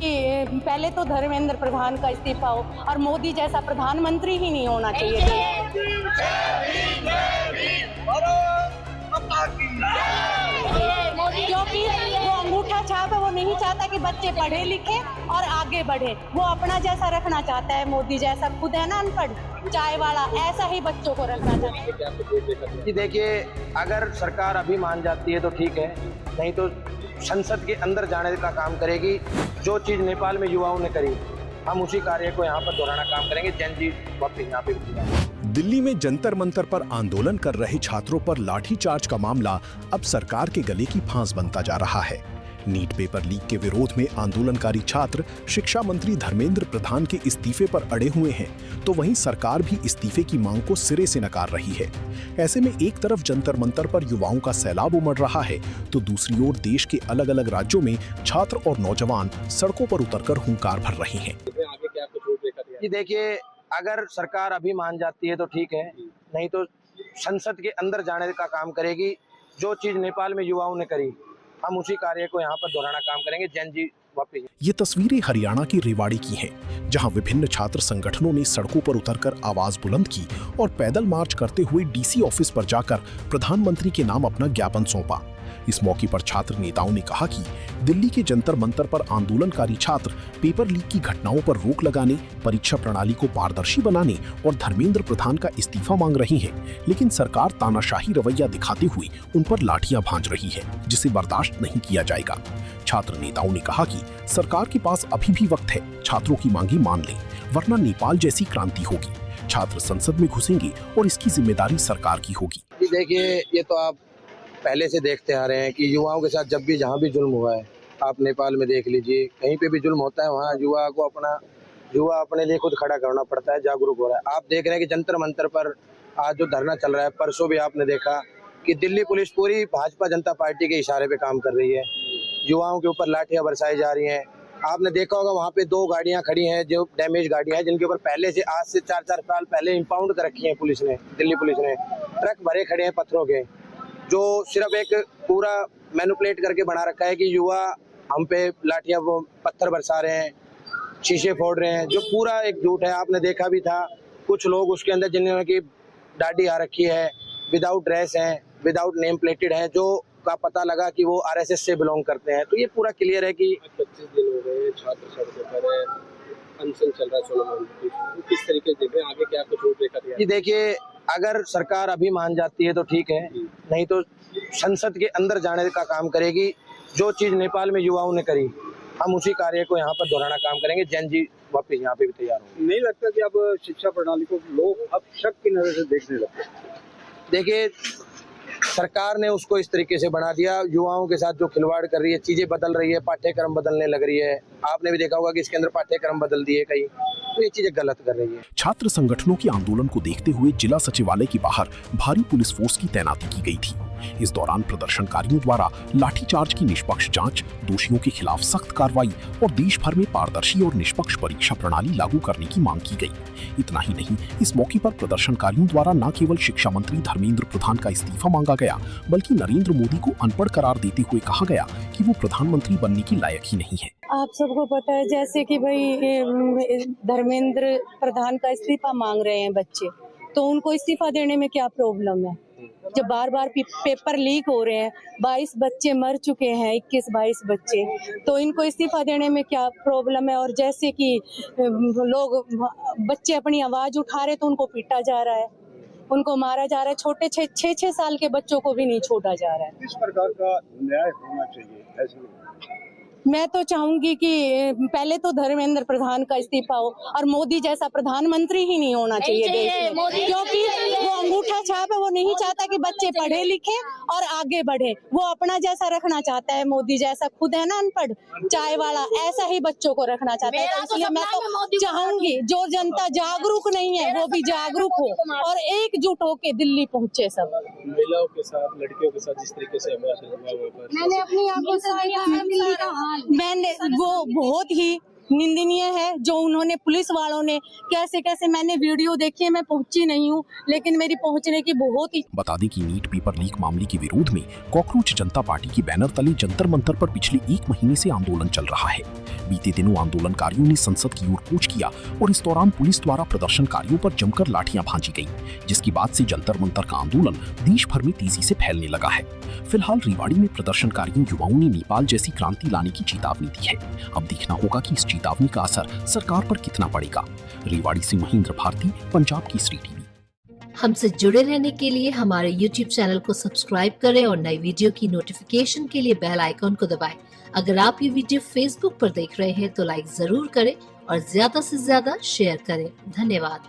कि पहले तो धर्मेंद्र प्रधान का इस्तीफा हो और मोदी जैसा प्रधानमंत्री ही नहीं होना चाहिए। क्योंकि वो अंगूठा छाप है, वो नहीं चाहता कि बच्चे पढ़े लिखे और आगे बढ़े। वो अपना जैसा रखना चाहता है, मोदी जैसा, खुद है ना अनपढ़ चाय वाला, ऐसा ही बच्चों को रखना चाहता है। कि देखिए, अगर सरकार अभी मान जाती है तो ठीक है, नहीं तो संसद के अंदर जाने का काम करेगी। जो चीज नेपाल में युवाओं ने करी, हम उसी कार्य को यहाँ पर दोहराना काम करेंगे। जैन जी वापिस यहाँ पे। दिल्ली में जंतर मंतर पर आंदोलन कर रहे छात्रों पर लाठीचार्ज का मामला अब सरकार के गले की फांस बनता जा रहा है। नीट पेपर लीक के विरोध में आंदोलनकारी छात्र शिक्षा मंत्री धर्मेंद्र प्रधान के इस्तीफे पर अड़े हुए हैं, तो वहीं सरकार भी इस्तीफे की मांग को सिरे से नकार रही है। ऐसे में एक तरफ जंतर मंतर पर युवाओं का सैलाब उमड़ रहा है, तो दूसरी ओर देश के अलग अलग राज्यों में छात्र और नौजवान सड़कों पर उतरकर हुंकार भर रहे हैं। कि देखिए, अगर सरकार अभी मान जाती है तो ठीक है, नहीं तो संसद के अंदर जाने का काम करेगी। जो चीज नेपाल में युवाओं ने करी, हम उसी कार्य को यहाँ पर दोहराना काम करेंगे। जैन जी वापिस। ये तस्वीरें हरियाणा की रेवाड़ी की हैं, जहां विभिन्न छात्र संगठनों ने सड़कों पर उतरकर आवाज बुलंद की और पैदल मार्च करते हुए डीसी ऑफिस पर जाकर प्रधानमंत्री के नाम अपना ज्ञापन सौंपा। इस मौके पर छात्र नेताओं ने कहा कि दिल्ली के जंतर मंतर पर आंदोलनकारी छात्र पेपर लीक की घटनाओं पर रोक लगाने, परीक्षा प्रणाली को पारदर्शी बनाने और धर्मेंद्र प्रधान का इस्तीफा मांग रही है, लेकिन सरकार तानाशाही रवैया दिखाते हुए उन पर लाठियां भांज रही है, जिसे बर्दाश्त नहीं किया जाएगा। छात्र नेताओं ने कहा कि सरकार के पास अभी भी वक्त है, छात्रों की मांगी मान ले, वरना नेपाल जैसी क्रांति होगी। छात्र संसद में घुसेंगे और इसकी जिम्मेदारी सरकार की होगी। देखिए, ये तो आप पहले से देखते आ रहे हैं कि युवाओं के साथ जब भी जहाँ भी जुल्म हुआ है, आप नेपाल में देख लीजिए, कहीं पे भी जुल्म होता है वहाँ युवा अपने लिए खुद खड़ा करना पड़ता है, जागरूक हो रहा है। आप देख रहे हैं कि जंतर मंतर पर आज जो धरना चल रहा है, परसों भी आपने देखा कि दिल्ली पुलिस पूरी भाजपा जनता पार्टी के इशारे पे काम कर रही है। युवाओं के ऊपर लाठियां बरसाई जा रही हैं। आपने देखा होगा वहाँ पे 2 गाड़ियां खड़ी हैं, जो डैमेज गाड़ियां हैं, जिनके ऊपर पहले से आज से 4-4 साल पहले इंपाउंड कर रखी है पुलिस ने, दिल्ली पुलिस ने। ट्रक भरे खड़े हैं पत्थरों के, जो सिर्फ एक पूरा मैनिपुलेट करके बना रखा है कि युवा हम पे लाठियां वो पत्थर बरसा रहे हैं, शीशे फोड़ रहे हैं, जो पूरा एक झूठ है। आपने देखा भी था कुछ लोग उसके अंदर जिन्होंने की दाढ़ी आ रखी है, विदाउट ड्रेस हैं, विदाउट नेम प्लेटेड हैं, जो का पता लगा कि वो आरएसएस से बिलोंग करते हैं। तो ये पूरा क्लियर है कि 25 दिन हो गए छात्र सड़कों पर है, अनशन चल रहा है 16 मई। किस तरीके से देखें, आगे क्या कुछ देखा दिया? कि देखिए, अगर सरकार अभी मान जाती है तो ठीक है, नहीं तो संसद के अंदर जाने का काम करेगी। जो चीज नेपाल में युवाओं ने करी, हम उसी कार्य को यहाँ पर दोहराना काम करेंगे। जैन जी वापिस यहाँ पे भी तैयार होंगे। नहीं लगता कि अब शिक्षा प्रणाली को लोग अब शक की नजर से देखने लगते हैं? देखिए, सरकार ने उसको इस तरीके से बना दिया, युवाओं के साथ जो खिलवाड़ कर रही है, चीजें बदल रही है, पाठ्यक्रम बदलने लग रही है। आपने भी देखा होगा कि इसके अंदर पाठ्यक्रम बदल दिए कई, तो ये चीजें गलत कर रही है। छात्र संगठनों के आंदोलन को देखते हुए जिला सचिवालय के बाहर भारी पुलिस फोर्स की तैनाती की गई थी। इस दौरान प्रदर्शनकारियों द्वारा लाठीचार्ज की निष्पक्ष जांच, दोषियों के खिलाफ सख्त कार्रवाई और देश भर में पारदर्शी और निष्पक्ष परीक्षा प्रणाली लागू करने की मांग की गई। इतना ही नहीं, इस मौके पर प्रदर्शनकारियों द्वारा न केवल शिक्षा मंत्री धर्मेंद्र प्रधान का इस्तीफा मांगा गया, बल्कि नरेंद्र मोदी को अनपढ़ करार देते हुए कहा गया कि वो प्रधानमंत्री बनने के लायक ही नहीं है। आप सबको पता है जैसे कि भाई धर्मेंद्र प्रधान का इस्तीफा मांग रहे हैं बच्चे, तो उनको इस्तीफा देने में क्या प्रॉब्लम है? जब बार बार पेपर लीक हो रहे हैं, 22 बच्चे मर चुके हैं, 21-22 बच्चे, तो इनको इस्तीफा देने में क्या प्रॉब्लम है? और जैसे कि लोग बच्चे अपनी आवाज उठा रहे तो उनको पीटा जा रहा है, उनको मारा जा रहा है, छोटे 6-6 साल के बच्चों को भी नहीं छोड़ा जा रहा है। किस प्रकार का न्याय होना चाहिए ऐसे? मैं तो चाहूंगी कि पहले तो धर्मेंद्र प्रधान का इस्तीफा हो और मोदी जैसा प्रधानमंत्री ही नहीं होना चाहिए देश में, क्योंकि वो अंगूठा छाप है, वो नहीं चाहता कि बच्चे पढ़े लिखे और आगे बढ़े। वो अपना जैसा रखना चाहता है, मोदी जैसा, खुद है ना अनपढ़ चाय वाला, ऐसा ही बच्चों को रखना चाहता है। तो इसलिए मैं तो चाहूंगी जो जनता जागरूक नहीं है वो भी जागरूक हो और एकजुट होके दिल्ली पहुंचे सब। महिलाओं के साथ, लड़कियों के साथ जिस तरीके से मैंने अपनी आंखों से देखा, मैंने वो बहुत ही निंदनीय है जो उन्होंने पुलिस वालों ने कैसे कैसे, मैंने वीडियो देखी है, मैं पहुंची नहीं हूँ लेकिन मेरी पहुंचने की बहुत ही। बता दें कि नीट पेपर लीक मामले के विरोध में कॉकरोच जनता पार्टी की बैनर तले जंतर मंतर पर पिछले 1 महीने से आंदोलन चल रहा है। बीते दिनों आंदोलनकारियों ने संसद की ओर कूच किया और इस दौरान पुलिस द्वारा प्रदर्शनकारियों पर जमकर लाठियां भांजी गईं, जिसके बाद से जंतर मंतर का आंदोलन देश भर में तेजी से फैलने लगा है। फिलहाल रेवाड़ी में प्रदर्शनकारियों युवाओं ने नेपाल जैसी क्रांति लाने की चेतावनी दी है। अब देखना होगा कि इस चेतावनी का असर सरकार पर कितना पड़ेगा। रेवाड़ी से महेंद्र भारती, पंजाब केसरी टीवी। हमसे जुड़े रहने के लिए हमारे YouTube चैनल को सब्सक्राइब करें और नई वीडियो की नोटिफिकेशन के लिए बेल आइकॉन को दबाएं। अगर आप ये वीडियो Facebook पर देख रहे हैं तो लाइक जरूर करें और ज्यादा से ज्यादा शेयर करें। धन्यवाद।